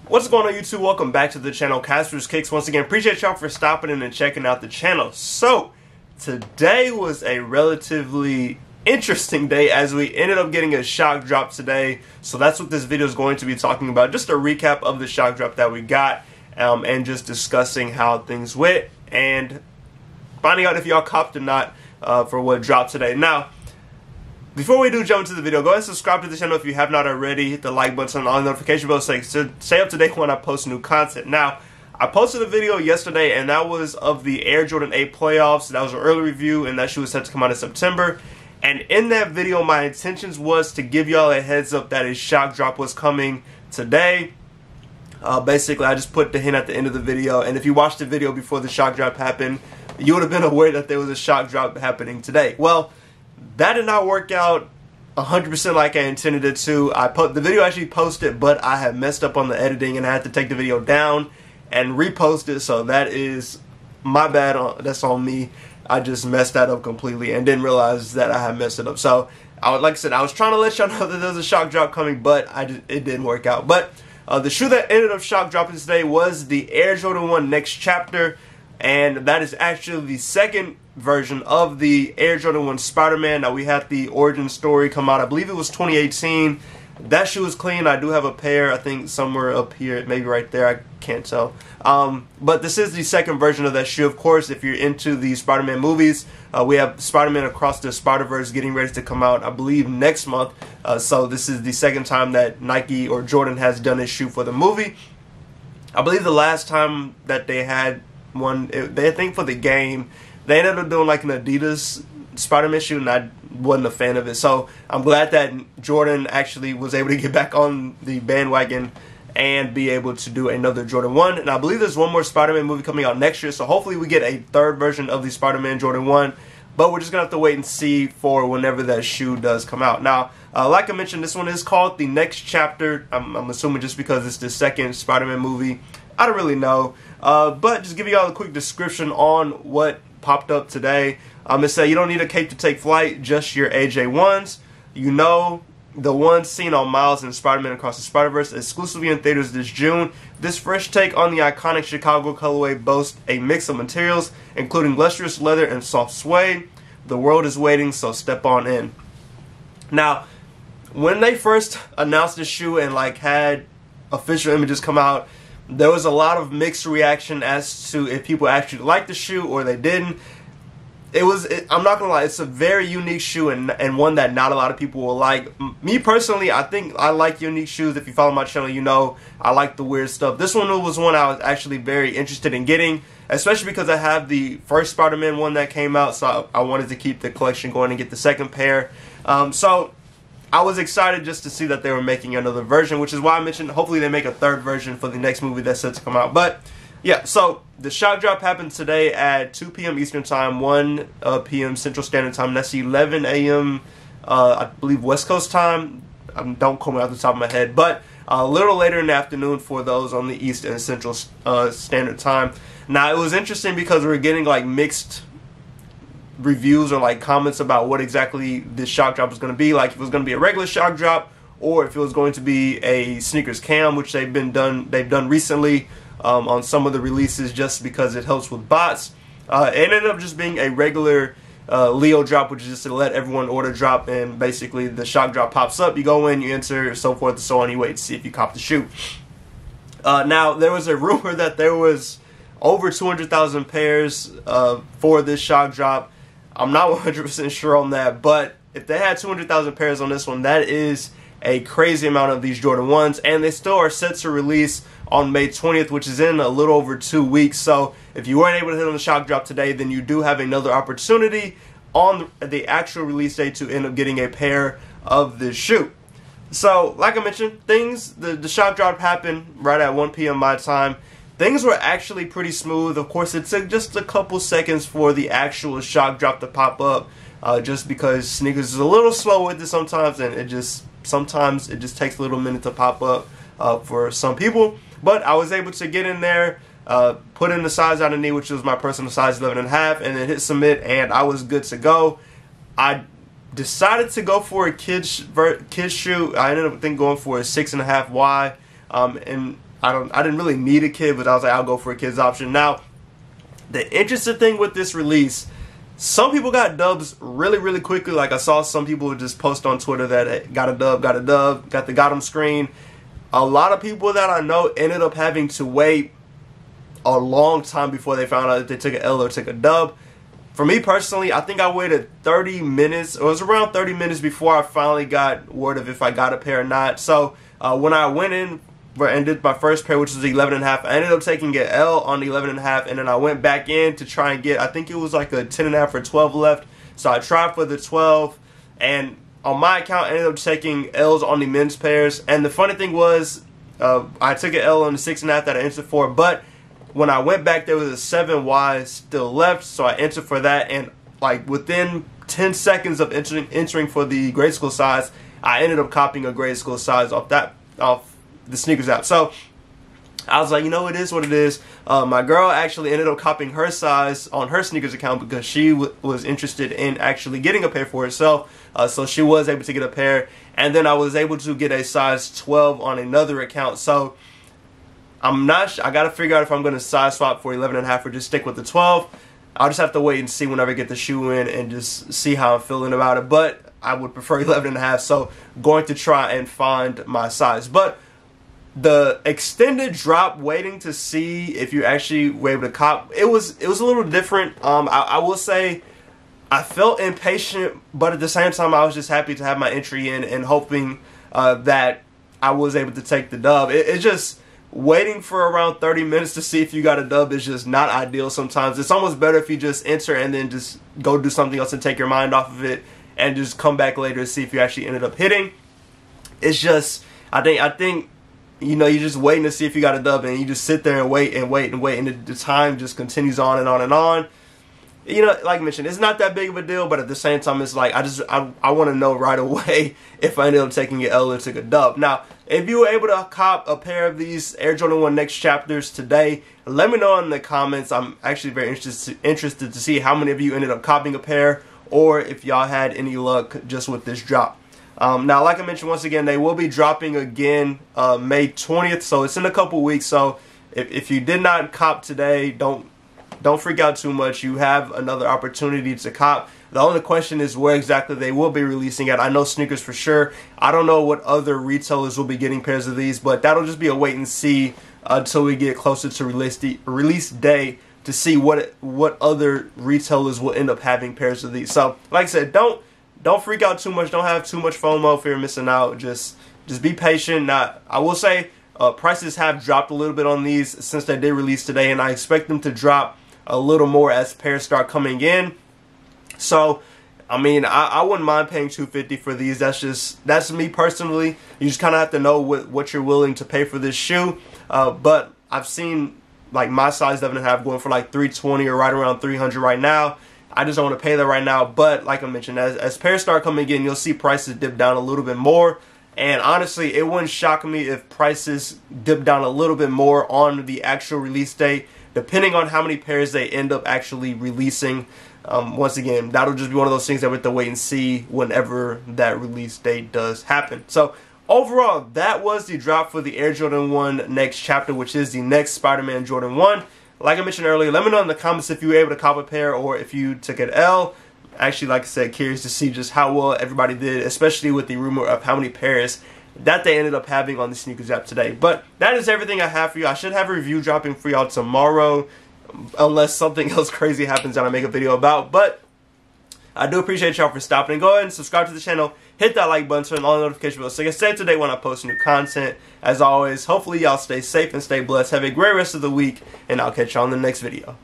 What's going on, YouTube? Welcome back to the channel, Casper's Kicks. Once again, appreciate y'all for stopping in and checking out the channel. So, today was a relatively interesting day as we ended up getting a shock drop today. So that's what this video is going to be talking about. Just a recap of the shock drop that we got and just discussing how things went and finding out if y'all copped or not for what dropped today. Now, before we do jump into the video, go ahead and subscribe to the channel if you have not already. Hit the like button on the notification bell so stay up to date when I post new content. Now, I posted a video yesterday, and that was of the Air Jordan 8 playoffs. That was an early review, and that shoe was set to come out in September. And in that video, my intentions was to give y'all a heads up that a shock drop was coming today. Basically, I just put the hint at the end of the video, and if you watched the video before the shock drop happened, you would have been aware that there was a shock drop happening today. Well, that did not work out 100% like I intended it to. The video actually posted, but I had messed up on the editing and I had to take the video down and repost it. So that is my bad. That's on me. I just messed that up completely and didn't realize that I had messed it up. So, like I said, I was trying to let y'all know that there was a shock drop coming, but it didn't work out. But the shoe that ended up shock dropping today was the Air Jordan 1 Next Chapter. And that is actually the second version of the Air Jordan 1 Spider-Man. Now, we had the origin story come out, I believe it was 2018. That shoe is clean. I do have a pair, I think somewhere up here, maybe right there, I can't tell. But this is the second version of that shoe. Of course, if you're into the Spider-Man movies, we have Spider-Man Across the Spider-Verse getting ready to come out, I believe, next month. So this is the second time that Nike or Jordan has done a shoe for the movie. I believe the last time that they had one, I think for the game, they ended up doing like an Adidas Spider-Man shoe, and I wasn't a fan of it. So I'm glad that Jordan actually was able to get back on the bandwagon and be able to do another Jordan 1. And I believe there's one more Spider-Man movie coming out next year, so hopefully we get a third version of the Spider-Man Jordan 1. But we're just going to have to wait and see for whenever that shoe does come out. Now, like I mentioned, this one is called The Next Chapter. I'm assuming just because it's the second Spider-Man movie. I don't really know. But just give you all a quick description on what popped up today. It said you don't need a cape to take flight, just your AJ1s. You know, the ones seen on Miles and Spider-Man Across the Spider-Verse, exclusively in theaters this June. This fresh take on the iconic Chicago colorway boasts a mix of materials, including lustrous leather and soft suede. The world is waiting, so step on in. Now, when they first announced the shoe and like had official images come out, there was a lot of mixed reaction as to if people actually liked the shoe or they didn't. I'm not gonna lie, it's a very unique shoe and one that not a lot of people will like. Me personally, I think I like unique shoes. If you follow my channel, you know I like the weird stuff. This one was one I was actually very interested in getting, especially because I have the first Spider-Man one that came out, so I wanted to keep the collection going and get the second pair. So I was excited just to see that they were making another version, which is why I mentioned hopefully they make a third version for the next movie that's set to come out. But yeah, so the shock drop happened today at 2 p.m. Eastern Time, 1 p.m. Central Standard Time. That's 11 a.m. I believe West Coast time. Don't quote me off the top of my head, but a little later in the afternoon for those on the East and Central Standard Time. Now, it was interesting because we were getting like mixed reviews or like comments about what exactly this shock drop was going to be, like if it was going to be a regular shock drop or if it was going to be a sneakers cam, which they've done recently on some of the releases just because it helps with bots. It ended up just being a regular Leo drop, which is just to let everyone order drop, and basically the shock drop pops up, you go in, you enter, so forth and so on, you wait to see if you cop the shoe. Now, there was a rumor that there was over 200,000 pairs for this shock drop. I'm not 100% sure on that, but if they had 200,000 pairs on this one, that is a crazy amount of these Jordan 1s, and they still are set to release on May 20th, which is in a little over 2 weeks. So if you weren't able to hit on the shock drop today, then you do have another opportunity on the actual release date to end up getting a pair of this shoe. So like I mentioned, the shock drop happened right at 1 p.m. my time. Things were actually pretty smooth. Of course, it took just a couple seconds for the actual shock drop to pop up, just because sneakers is a little slow with it sometimes, and sometimes it just takes a little minute to pop up for some people. But I was able to get in there, put in the size I need, which was my personal size 11.5, and then hit submit, and I was good to go. I decided to go for a kid's shoe. I ended up going for a 6.5Y, and I didn't really need a kid, but I was like, I'll go for a kid's option. Now, the interesting thing with this release, some people got dubs really quickly. Like I saw some people just post on Twitter that hey, got a dub, got the got 'em screen. A lot of people that I know ended up having to wait a long time before they found out if they took an L or took a dub. For me personally, I think I waited 30 minutes. It was around 30 minutes before I finally got word of if I got a pair or not. So when I went in and did my first pair, which was 11.5, I ended up taking an L on the 11.5, and then I went back in to try and get, I think it was like a 10.5 or 12 left. So I tried for the 12, and on my account, I ended up taking L's on the men's pairs. And the funny thing was, I took an L on the 6.5 that I entered for, but when I went back, there was a 7Y still left, so I entered for that, and like within 10 seconds of entering for the grade school size, I ended up copying a grade school size off the sneakers app. So I was like, you know, it is what it is. My girl actually ended up copying her size on her sneakers account because she was interested in actually getting a pair for herself. So she was able to get a pair, and then I was able to get a size 12 on another account. So I'm not I got to figure out if I'm going to size swap for 11.5 or just stick with the 12. I'll just have to wait and see whenever I get the shoe in and just see how I'm feeling about it. But I would prefer 11.5, so going to try and find my size. But the extended drop, waiting to see if you actually were able to cop, it was a little different. I will say I felt impatient, but at the same time I was just happy to have my entry in and hoping that I was able to take the dub. It just waiting for around 30 minutes to see if you got a dub is just not ideal sometimes. It's almost better if you just enter and then just go do something else and take your mind off of it and just come back later to see if you actually ended up hitting. It's just, I think, you know, you're just waiting to see if you got a dub, and you just sit there and wait, and the time just continues on and on and on. You know, like I mentioned, it's not that big of a deal, but at the same time, it's like, I want to know right away if I ended up taking an L or took a dub. Now, if you were able to cop a pair of these Air Jordan 1 Next Chapters today, let me know in the comments. I'm actually very interested to see how many of you ended up copying a pair, or if y'all had any luck just with this drop. Now, like I mentioned, once again, they will be dropping again May 20th, so it's in a couple weeks. So if you did not cop today, don't freak out too much. You have another opportunity to cop. The only question is where exactly they will be releasing at. I know Sneakers for sure. I don't know what other retailers will be getting pairs of these, but that'll just be a wait and see until we get closer to release day to see what other retailers will end up having pairs of these. So, like I said, don't freak out too much. Don't have too much FOMO if you're missing out. Just be patient. Now, I will say prices have dropped a little bit on these since they did release today, and I expect them to drop a little more as pairs start coming in. So, I mean, I wouldn't mind paying $250 for these. That's me personally. You just kind of have to know what you're willing to pay for this shoe. But I've seen like my size 11.5 going for like $320 or right around $300 right now. I just don't want to pay that right now. But like I mentioned, as pairs start coming in, you'll see prices dip down a little bit more. And honestly, it wouldn't shock me if prices dip down a little bit more on the actual release date, depending on how many pairs they end up actually releasing. Once again, that'll just be one of those things that we have to wait and see whenever that release date does happen. So overall, that was the drop for the Air Jordan 1 Next Chapter, which is the next Spider-Man Jordan 1. Like I mentioned earlier, let me know in the comments if you were able to cop a pair or if you took an L. Actually, like I said, curious to see just how well everybody did, especially with the rumor of how many pairs that they ended up having on the Sneakers app today. But that is everything I have for you. I should have a review dropping for y'all tomorrow, unless something else crazy happens that I make a video about. But I do appreciate y'all for stopping. And go ahead and subscribe to the channel. Hit that like button, turn on the notification bell so you get sent today when I post new content. As always, hopefully y'all stay safe and stay blessed. Have a great rest of the week, and I'll catch y'all in the next video.